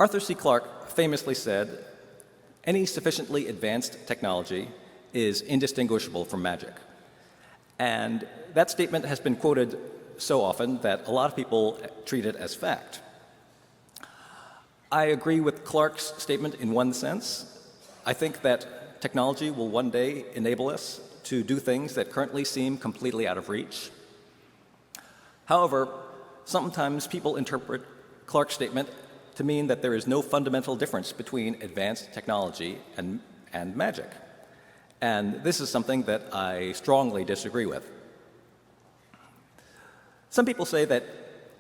Arthur C. Clarke famously said, "Any sufficiently advanced technology is indistinguishable from magic." And that statement has been quoted so often that a lot of people treat it as fact. I agree with Clarke's statement in one sense. I think that technology will one day enable us to do things that currently seem completely out of reach. However, sometimes people interpret Clarke's statement to mean that there is no fundamental difference between advanced technology and magic. And this is something that I strongly disagree with. Some people say that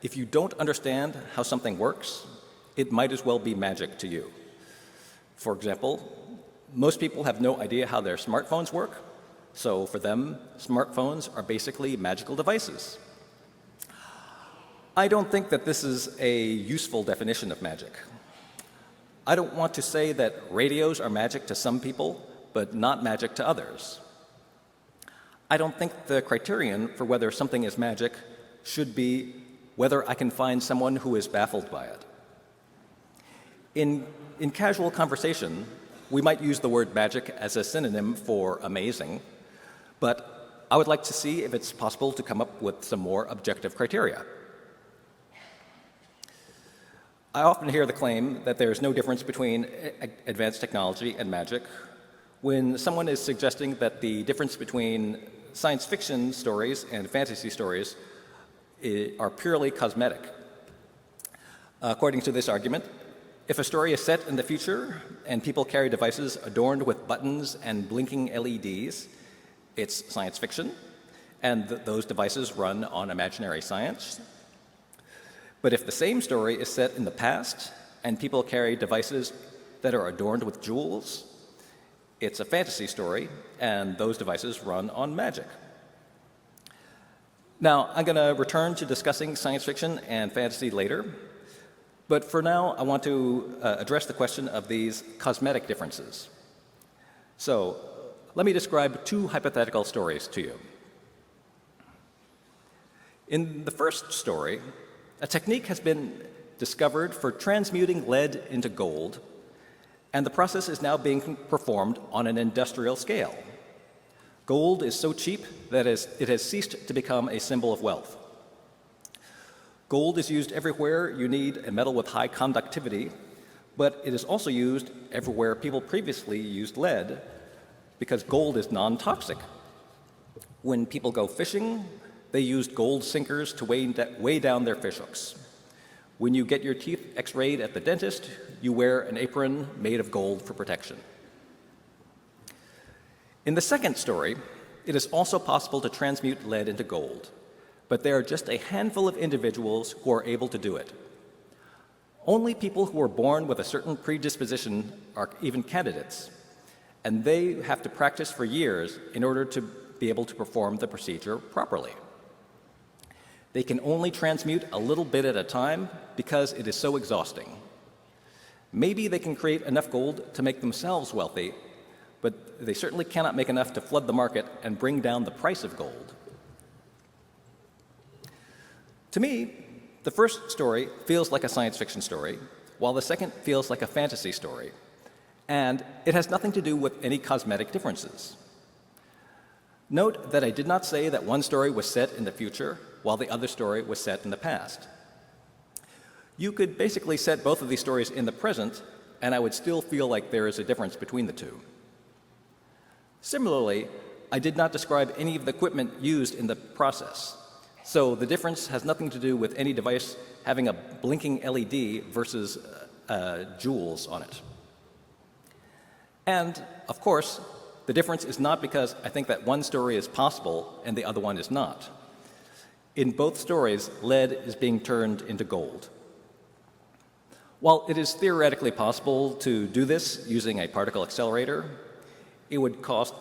if you don't understand how something works, it might as well be magic to you. For example, most people have no idea how their smartphones work, so for them, smartphones are basically magical devices. I don't think that this is a useful definition of magic. I don't want to say that radios are magic to some people, but not magic to others. I don't think the criterion for whether something is magic should be whether I can find someone who is baffled by it. In casual conversation, we might use the word magic as a synonym for amazing, but I would like to see if it's possible to come up with some more objective criteria. I often hear the claim that there is no difference between advanced technology and magic when someone is suggesting that the difference between science fiction stories and fantasy stories are purely cosmetic. According to this argument, if a story is set in the future and people carry devices adorned with buttons and blinking LEDs, it's science fiction, and those devices run on imaginary science. But if the same story is set in the past and people carry devices that are adorned with jewels, it's a fantasy story, and those devices run on magic. Now, I'm going to return to discussing science fiction and fantasy later, but for now, I want to address the question of these cosmetic differences. So, let me describe two hypothetical stories to you. In the first story, a technique has been discovered for transmuting lead into gold, and the process is now being performed on an industrial scale. Gold is so cheap that it has ceased to become a symbol of wealth. Gold is used everywhere you need a metal with high conductivity, but it is also used everywhere people previously used lead because gold is non-toxic. When people go fishing, they used gold sinkers to weigh down their fish hooks. When you get your teeth x-rayed at the dentist, you wear an apron made of gold for protection. In the second story, it is also possible to transmute lead into gold, but there are just a handful of individuals who are able to do it. Only people who are born with a certain predisposition are even candidates, and they have to practice for years in order to be able to perform the procedure properly. They can only transmute a little bit at a time because it is so exhausting. Maybe they can create enough gold to make themselves wealthy, but they certainly cannot make enough to flood the market and bring down the price of gold. To me, the first story feels like a science fiction story, while the second feels like a fantasy story, and it has nothing to do with any cosmetic differences. Note that I did not say that one story was set in the future while the other story was set in the past. You could basically set both of these stories in the present, and I would still feel like there is a difference between the two. Similarly, I did not describe any of the equipment used in the process, so the difference has nothing to do with any device having a blinking LED versus jewels on it. And, of course, the difference is not because I think that one story is possible and the other one is not. In both stories, lead is being turned into gold. While it is theoretically possible to do this using a particle accelerator, it would cost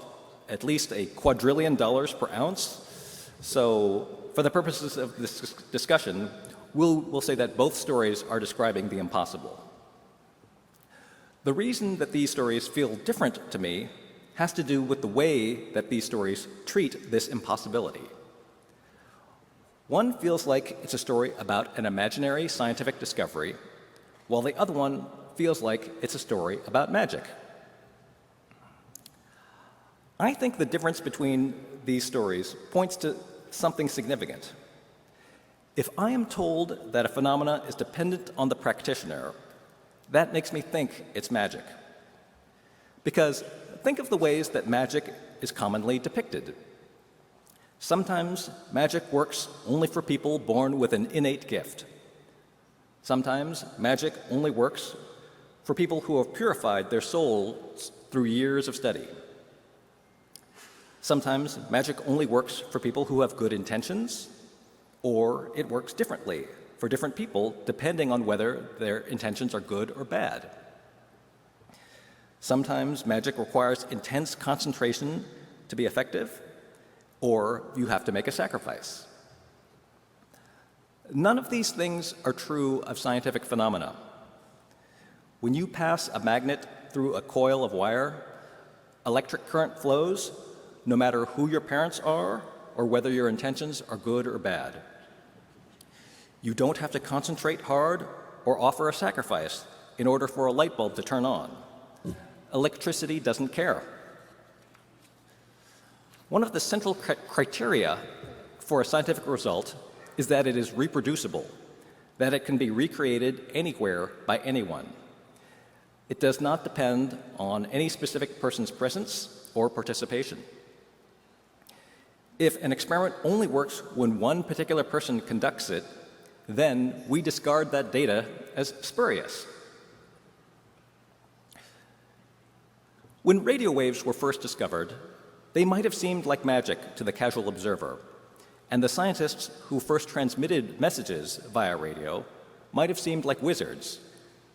at least $1 quadrillion per ounce. So for the purposes of this discussion, we'll say that both stories are describing the impossible. The reason that these stories feel different to me has to do with the way that these stories treat this impossibility. One feels like it's a story about an imaginary scientific discovery, while the other one feels like it's a story about magic. I think the difference between these stories points to something significant. If I am told that a phenomena is dependent on the practitioner, that makes me think it's magic. Because think of the ways that magic is commonly depicted. Sometimes magic works only for people born with an innate gift. Sometimes magic only works for people who have purified their souls through years of study. Sometimes magic only works for people who have good intentions, or it works differently for different people depending on whether their intentions are good or bad. Sometimes magic requires intense concentration to be effective, or you have to make a sacrifice. None of these things are true of scientific phenomena. When you pass a magnet through a coil of wire, electric current flows no matter who your parents are or whether your intentions are good or bad. You don't have to concentrate hard or offer a sacrifice in order for a light bulb to turn on. Electricity doesn't care. One of the central criteria for a scientific result is that it is reproducible, that it can be recreated anywhere by anyone. It does not depend on any specific person's presence or participation. If an experiment only works when one particular person conducts it, then we discard that data as spurious. When radio waves were first discovered, they might have seemed like magic to the casual observer, and the scientists who first transmitted messages via radio might have seemed like wizards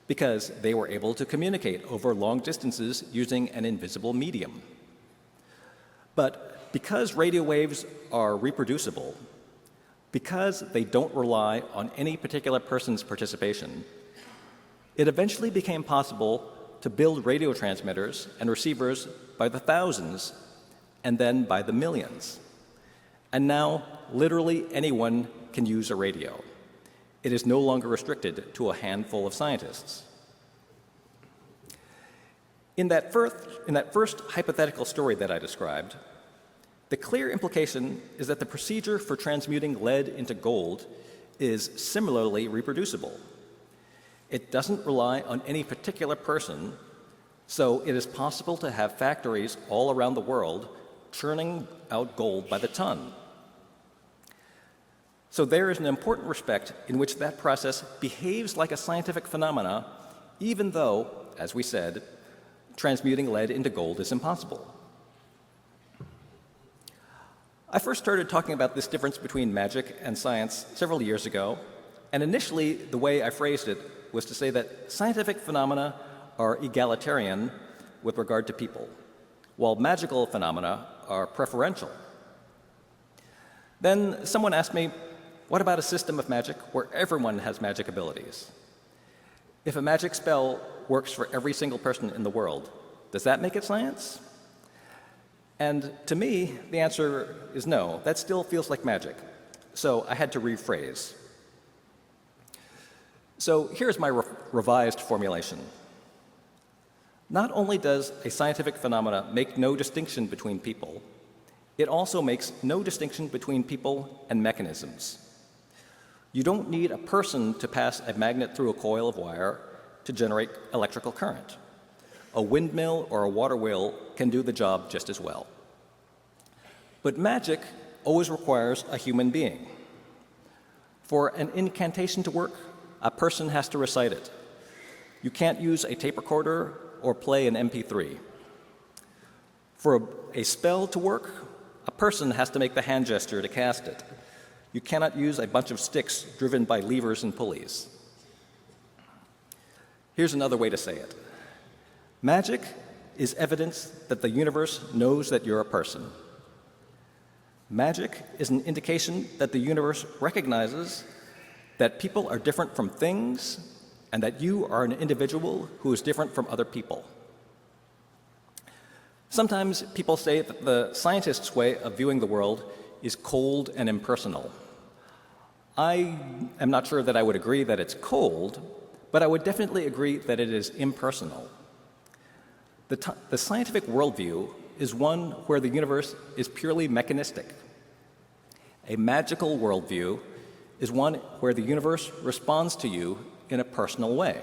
because they were able to communicate over long distances using an invisible medium. But because radio waves are reproducible, because they don't rely on any particular person's participation, it eventually became possible to build radio transmitters and receivers by the thousands and then by the millions. And now, literally anyone can use a radio. It is no longer restricted to a handful of scientists. In that first hypothetical story that I described, the clear implication is that the procedure for transmuting lead into gold is similarly reproducible. It doesn't rely on any particular person, so it is possible to have factories all around the world churning out gold by the ton. So there is an important respect in which that process behaves like a scientific phenomena, even though, as we said, transmuting lead into gold is impossible. I first started talking about this difference between magic and science several years ago, and initially the way I phrased it was to say that scientific phenomena are egalitarian with regard to people, while magical phenomena are preferential. Then someone asked me, what about a system of magic where everyone has magic abilities? If a magic spell works for every single person in the world, does that make it science? And to me, the answer is no. That still feels like magic. So I had to rephrase. So here's my revised formulation. Not only does a scientific phenomena make no distinction between people, it also makes no distinction between people and mechanisms. You don't need a person to pass a magnet through a coil of wire to generate electrical current. A windmill or a water wheel can do the job just as well. But magic always requires a human being. For an incantation to work, a person has to recite it. You can't use a tape recorder or play an MP3. For a spell to work, a person has to make the hand gesture to cast it. You cannot use a bunch of sticks driven by levers and pulleys. Here's another way to say it. Magic is evidence that the universe knows that you're a person. Magic is an indication that the universe recognizes that people are different from things and that you are an individual who is different from other people. Sometimes people say that the scientist's way of viewing the world is cold and impersonal. I am not sure that I would agree that it's cold, but I would definitely agree that it is impersonal. The scientific worldview is one where the universe is purely mechanistic. A magical worldview is one where the universe responds to you in a personal way.